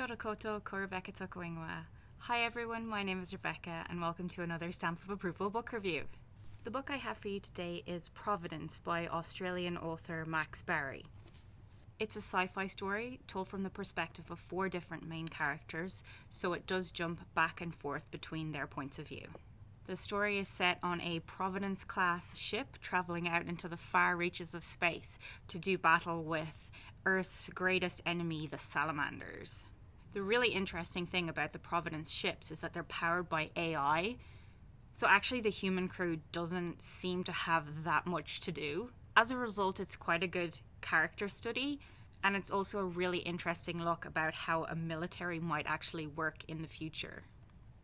Kia ora koutou, ko Rebecca tōku ingoa. Hi everyone, my name is Rebecca and welcome to another Stamp of Approval book review. The book I have for you today is Providence by Australian author Max Barry. It's a sci-fi story told from the perspective of 4 different main characters, so it does jump back and forth between their points of view. The story is set on a Providence-class ship travelling out into the far reaches of space to do battle with Earth's greatest enemy, the Salamanders. The really interesting thing about the Providence ships is that they're powered by AI, so actually the human crew doesn't seem to have that much to do. As a result, it's quite a good character study, and it's also a really interesting look about how a military might actually work in the future.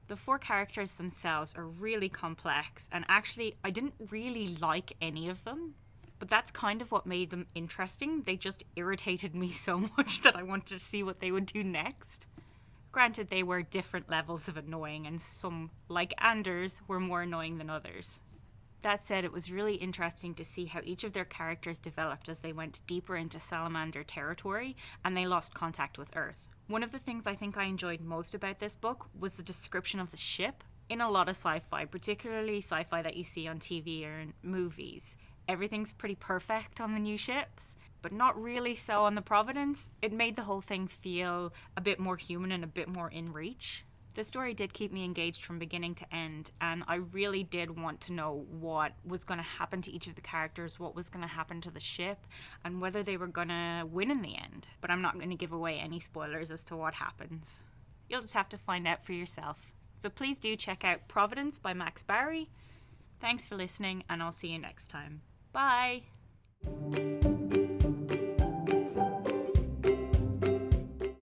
The 4 characters themselves are really complex, and actually I didn't really like any of them. But that's kind of what made them interesting. They just irritated me so much that I wanted to see what they would do next. Granted, they were different levels of annoying, and some, like Anders, were more annoying than others. That said, it was really interesting to see how each of their characters developed as they went deeper into Salamander territory and they lost contact with Earth. One of the things I think I enjoyed most about this book was the description of the ship. In a lot of sci-fi, particularly sci-fi that you see on TV or in movies, everything's pretty perfect on the new ships, but not really so on the Providence. It made the whole thing feel a bit more human and a bit more in reach. The story did keep me engaged from beginning to end, and I really did want to know what was going to happen to each of the characters, what was going to happen to the ship, and whether they were going to win in the end. But I'm not going to give away any spoilers as to what happens. You'll just have to find out for yourself. So please do check out Providence by Max Barry. Thanks for listening, and I'll see you next time. Bye!